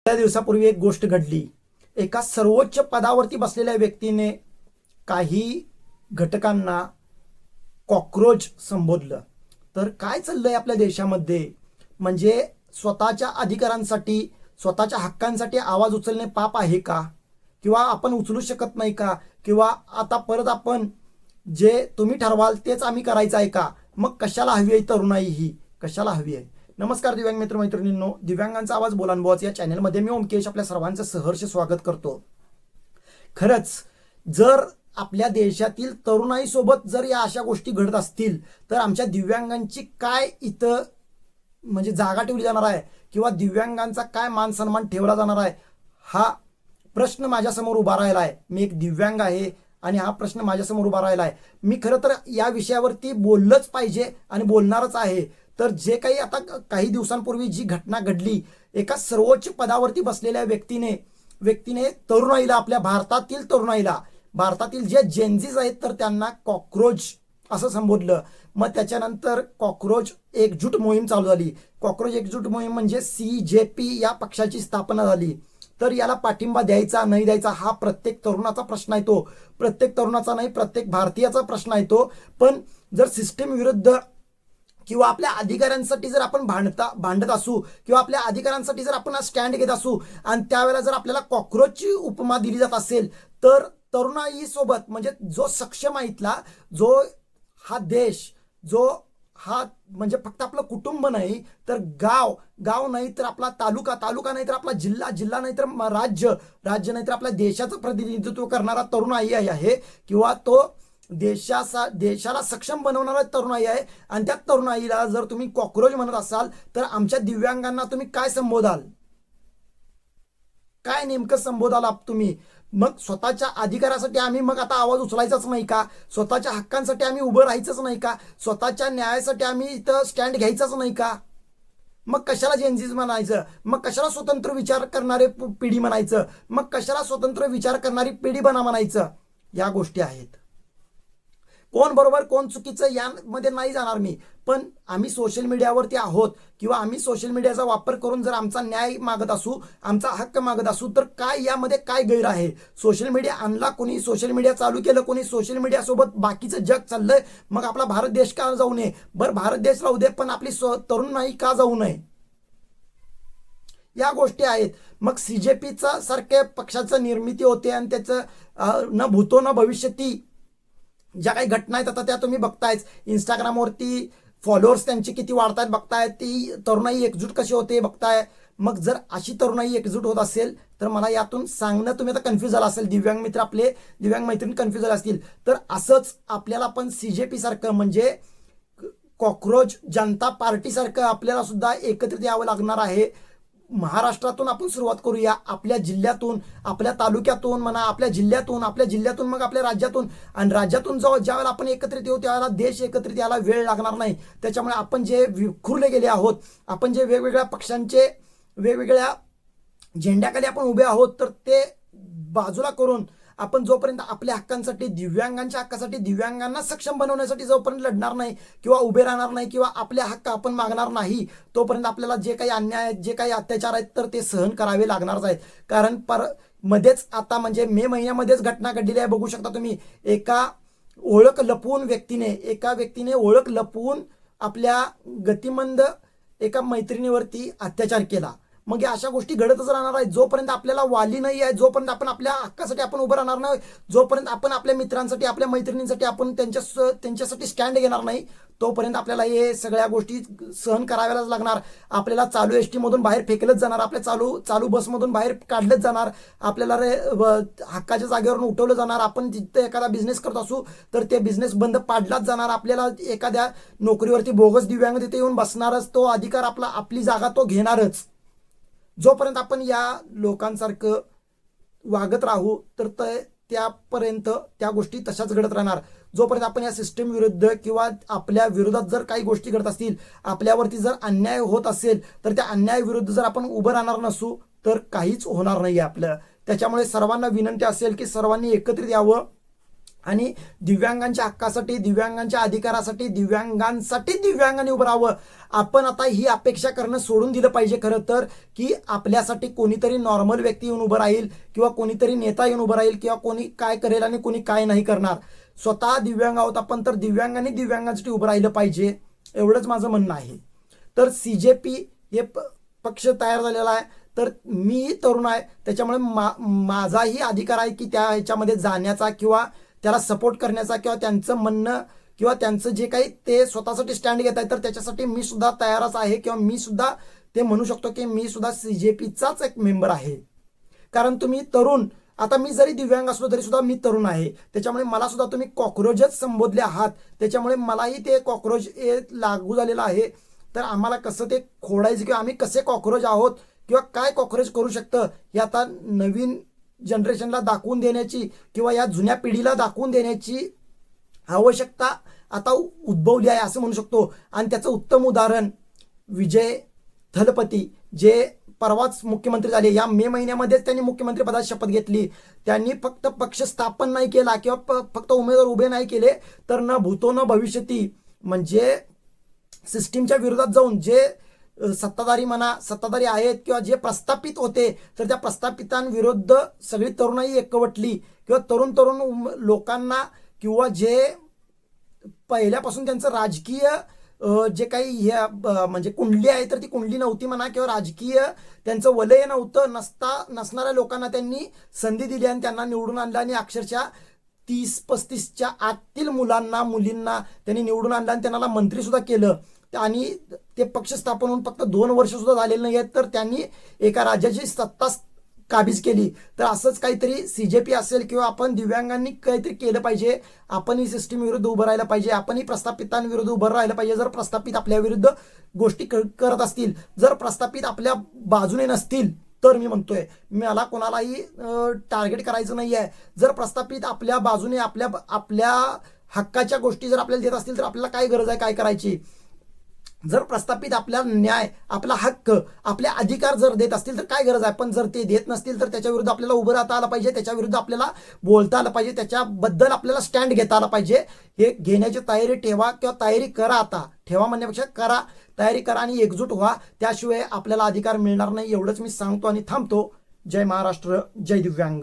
त्या दिवसापूर्वी एक गोष्ट घडली. एका सर्वोच्च पदावरती बसलेल्या व्यक्तीने काही घटकांना कॉकरोच संबोधलं. तर काय चाललंय आपल्या देशामध्ये? म्हणजे स्वतःच्या अधिकारांसाठी, स्वतःच्या हक्कांसाठी आवाज उचलणे पाप आहे का? किंवा आपण उचलू शकत नाही का? किंवा आता परत आपण जे तुम्ही ठरवाल तेच आम्ही करायचं आहे का? मग कशाला हवी आहे तरुणाई ही? कशाला हवी आहे? नमस्कार दिव्यांग मित्र मैत्रिणींनो, दिव्यांगांचा आवाज बोलानुभवाच या चॅनलमध्ये मी ओमकेश आपल्या सर्वांचं सहर्ष स्वागत करतो. खरंच जर आपल्या देशातील तरुणाईसोबत जर या अशा गोष्टी घडत असतील तर आमच्या दिव्यांगांची काय इथं म्हणजे जागा ठेवली जाणार आहे किंवा दिव्यांगांचा काय मान सन्मान ठेवला जाणार आहे, हा प्रश्न माझ्यासमोर उभा राहिला आहे. मी एक दिव्यांग आहे आणि हा प्रश्न माझ्यासमोर उभा राहिला आहे. मी खरं तर या विषयावरती बोललंच पाहिजे आणि बोलणारच आहे. तर जे काही आता काही दिवसांपूर्वी जी घटना घडली, एका सर्वोच्च पदावरती बसलेल्या व्यक्तीने तरुणाईला, आपल्या भारतातील तरुणाईला, भारतातील जे जेनझीज आहेत तर त्यांना कॉकरोच असं संबोधलं. मग त्याच्यानंतर कॉकरोच एकजूट मोहीम चालू झाली. कॉकरोच एकजूट मोहीम म्हणजे CJP या पक्षाची स्थापना झाली. तर याला पाठिंबा द्यायचा नाही द्यायचा हा प्रत्येक तरुणाचा प्रश्न आहे. तो प्रत्येक तरुणाचा नाही, प्रत्येक भारतीयाचा प्रश्न आहे तो. पण जर सिस्टीम विरुद्ध किंवा आपल्या अधिकारांसाठी जर आपण भांडत असू किंवा आपल्या अधिकारांसाठी जर आपण स्टँड घेत असू आणि त्यावेळेला जर आपल्याला कॉकरोचची उपमा दिली जात असेल तर तरुणाई सोबत, म्हणजे जो सक्षम आहे इथला, जो हा देश, जो हा म्हणजे फक्त आपलं कुटुंब नाही तर गाव नाही तर आपला तालुका नाही तर आपला जिल्हा नाही तर राज्य नाही तर आपल्या देशाचं प्रतिनिधित्व करणारा तरुणाई आहे किंवा तो देशाला सक्षम बनवणारा तरुणाई आहे. आणि त्या तरुणाईला जर तुम्ही कॉकरोच म्हणत असाल तर आमच्या दिव्यांगांना तुम्ही काय संबोधाल? काय नेमकं संबोधाल तुम्ही? मग स्वतःच्या अधिकारासाठी आम्ही मग आता आवाज उचलायचाच नाही का? स्वतःच्या हक्कांसाठी आम्ही उभं राहायचंच नाही का? स्वतःच्या न्यायासाठी आम्ही इथं स्टँड घ्यायचाच नाही का? मग कशाला जेनझीज म्हणायचं? मग कशाला स्वतंत्र विचार करणारे पिढी म्हणायचं? मग कशाला स्वतंत्र विचार करणारी पिढी बना म्हणायचं? या गोष्टी आहेत. कोण बरोबर कोण चुकीचं यामध्ये नाही जाणार मी. पण आम्ही सोशल मीडियावरती आहोत किंवा आम्ही सोशल मीडियाचा वापर करून जर आमचा न्याय मागत असू, आमचा हक्क मागत असू, तर काय यामध्ये काय गैर आहे? सोशल मीडिया आणला कोणी, सोशल मीडिया चालू केलं कोणी, सोशल मीडियासोबत बाकीचं जग चाललंय, मग आपला भारत देश का जाऊ नये? बरं भारत देश राहू दे, पण आपली तरुण नाही का जाऊ नये? या गोष्टी आहेत. मग CJPचा सारख्या पक्षाचं निर्मिती होते आणि त्याचं न भूतो न भविष्यती ज्या काही घटना आहेत आता त्या तुम्ही बघतायच. इंस्टाग्रामवरती फॉलोअर्स त्यांचे किती वाढतायत बघताय, ती तरुणाई एकजूट कशी होते बघताय. मग जर अशी तरुणाई एकजूट होत असेल तर मला यातून सांगणं, तुम्ही आता कन्फ्यूज झाला असेल, दिव्यांग मित्र आपले, दिव्यांग मैत्रिणी कन्फ्यूज झाले असतील, तर असंच आपल्याला पण CJP सारखं म्हणजे कॉकरोच जनता पार्टी सारखं आपल्याला सुद्धा एकत्रित यावं लागणार आहे. महाराष्ट्रातून आपण सुरुवात करूया, आपल्या जिल्ह्यातून, आपल्या तालुक्यातून म्हणा, आपल्या जिल्ह्यातून मग आपल्या राज्यातून, आणि राज्यातून ज्यावेळेला आपण एकत्रित येऊ त्यावेळेला देश एकत्रित यायला वेळ लागणार नाही. त्याच्यामुळे आपण जे विखुरले गेले आहोत, आपण जे वेगवेगळ्या पक्षांचे वेगवेगळ्या झेंड्याखाली आपण उभे आहोत, तर ते बाजूला करून आपण जोपर्यंत आपल्या हक्कांसाठी, दिव्यांगांच्या हक्कासाठी, दिव्यांगांना सक्षम बनवण्यासाठी जोपर्यंत लढणार नाही किंवा उभे राहणार नाही किंवा आपले हक्क आपण मागणार नाही, तोपर्यंत आपल्याला जे काही अन्याय आहेत, जे काही अत्याचार आहेत, तर ते सहन करावे लागणारच आहेत. कारण मध्येच आता म्हणजे मे महिन्यामध्येच घटना घडलेली आहे, बघू शकता तुम्ही. एका व्यक्तीने ओळख लपवून आपल्या गतिमंद एका मैत्रिणीवरती अत्याचार केला. मग या अशा गोष्टी घडतच राहणार आहेत. जोपर्यंत आपल्याला वाली नाही आहे, जोपर्यंत आपण आपल्या हक्कासाठी आपण उभं राहणार नाही, जोपर्यंत आपण आपल्या मित्रांसाठी, आपल्या मैत्रिणींसाठी आपण त्यांच्यासाठी स्टँड घेणार नाही, तोपर्यंत आपल्याला हे सगळ्या गोष्टी सहन कराव्याच लागणार. आपल्याला चालू SD मधून बाहेर फेकलंच जाणार, आपल्या चालू बसमधून बाहेर काढलंच जाणार, आपल्याला हक्काच्या जागेवरून उठवलं जाणार. आपण जिथे एखादा बिझनेस करत असू तर ते बिझनेस बंद पाडलाच जाणार. आपल्याला एखाद्या नोकरीवरती बोगस दिव्यांग तिथे येऊन बसणारच, तो अधिकार आपली जागा तो घेणारच. जोपर्यंत आपण या लोकांसारखं वागत राहू तर त्यापर्यंत त्या गोष्टी तशाच घडत राहणार. जोपर्यंत आपण या सिस्टीम विरुद्ध किंवा आपल्या विरोधात जर काही गोष्टी घडत असतील, आपल्यावरती जर अन्याय होत असेल, तर त्या अन्यायाविरुद्ध जर आपण उभं राहणार नसू तर काहीच होणार नाही आपलं. त्याच्यामुळे सर्वांना विनंती असेल की सर्वांनी एकत्रित यावं आणि दिव्यांगांच्या हक्कासाठी, दिव्यांगांच्या अधिकारासाठी, दिव्यांगांनी उभं राहावं. आपण आता ही अपेक्षा करणं सोडून दिलं पाहिजे खरं तर, की आपल्यासाठी कोणीतरी नॉर्मल व्यक्ती येऊन उभं राहील किंवा कोणीतरी नेता येऊन उभं राहील किंवा कोणी काय करेल आणि कोणी काय नाही करणार. स्वतः दिव्यांग आहोत आपण, तर दिव्यांगांनी दिव्यांगांसाठी उभं राहिलं पाहिजे, एवढंच माझं म्हणणं आहे. तर CJP हे पक्ष तयार झालेला आहे. तर मी तरुण आहे, त्याच्यामुळे माझाही अधिकार आहे की त्या ह्याच्यामध्ये जाण्याचा किंवा त्याला सपोर्ट करण्याचा किंवा त्यांचं म्हणणं किंवा त्यांचं जे काही ते स्वतःसाठी स्टँड घेत आहे तर त्याच्यासाठी मी सुद्धा तयारच आहे किंवा मी सुद्धा ते म्हणू शकतो की मी सुद्धा CJPचाच एक मेंबर आहे. कारण तुम्ही तरुण, आता मी जरी दिव्यांग असलो तरी सुद्धा मी तरुण आहे, त्याच्यामुळे मला सुद्धा तुम्ही कॉक्रोचच संबोधले आहात, त्याच्यामुळे मलाही ते कॉक्रोच लागू झालेलं आहे. तर आम्हाला कसं ते खोडायचं किंवा आम्ही कसे कॉक्रोच आहोत किंवा काय कॉक्रोच करू शकतं हे आता नवीन जनरेशनला दाखवून देण्याची किंवा या जुन्या पिढीला दाखवून देण्याची आवश्यकता आता उद्भवली आहे असं म्हणू शकतो. आणि त्याचं उत्तम उदाहरण विजय थलपती, जे परवाच मुख्यमंत्री झाले, या मे महिन्यामध्येच त्यांनी मुख्यमंत्रीपदाची शपथ घेतली. त्यांनी फक्त पक्ष स्थापन नाही केला किंवा फक्त उमेदवार उभे नाही केले, तर न भूतो न भविष्यती, म्हणजे सिस्टीमच्या विरोधात जाऊन जे सत्ताधारी आहेत किंवा जे प्रस्थापित होते, तर त्या प्रस्थापितांविरुद्ध सगळी तरुणाई एकवटली किंवा तरुण लोकांना किंवा जे पहिल्यापासून त्यांचं राजकीय जे काही म्हणजे कुंडली आहे तर ती कुंडली नव्हती म्हणा किंवा राजकीय त्यांचं वलय नसणाऱ्या लोकांना त्यांनी संधी दिली आणि त्यांना निवडून आणलं आणि अक्षरशः 30-35च्या आतील मुलींना त्यांनी निवडून आणलं आणि त्यांना मंत्री सुद्धा केलं. आणि ते पक्ष स्थापन होऊन फक्त 2 वर्ष सुद्धा झालेले नाही आहेत तर त्यांनी एका राज्याची सत्ता काबीज केली. तर असंच काहीतरी CJP असेल किंवा आपण दिव्यांगांनी काहीतरी केलं पाहिजे. आपण ही सिस्टीम विरुद्ध उभं राहिलं पाहिजे, आपणही प्रस्थापितांविरुद्ध उभं राहिलं पाहिजे. जर प्रस्थापित आपल्या विरुद्ध गोष्टी करत असतील, जर प्रस्थापित आपल्या बाजूने नसतील, तर मी म्हणतोय मला कोणालाही टार्गेट करायचं नाही आहे. जर प्रस्थापित आपल्या बाजूने आपल्या हक्काच्या गोष्टी जर आपल्याला देत असतील तर आपल्याला काय गरज आहे काय करायची. जर प्रस्थापित आपला न्याय, आपला हक्क, आपले अधिकार जर देत असतील तर काय गरज आहे. पण जर ते देत नसतील तर त्याच्या विरुद्ध आपल्याला उभं राहता आलं पाहिजे, त्याच्या विरुद्ध आपल्याला बोलता आलं पाहिजे, त्याच्याबद्दल आपल्याला स्टँड घेता आला पाहिजे. हे घेण्याची तयारी ठेवा किंवा तयारी करा. आता ठेवा म्हणण्यापेक्षा करा, तयारी करा आणि एकजूट व्हा. त्याशिवाय आपल्याला अधिकार मिळणार नाही, एवढंच मी सांगतो आणि थांबतो. जय महाराष्ट्र, जय दिव्यांग.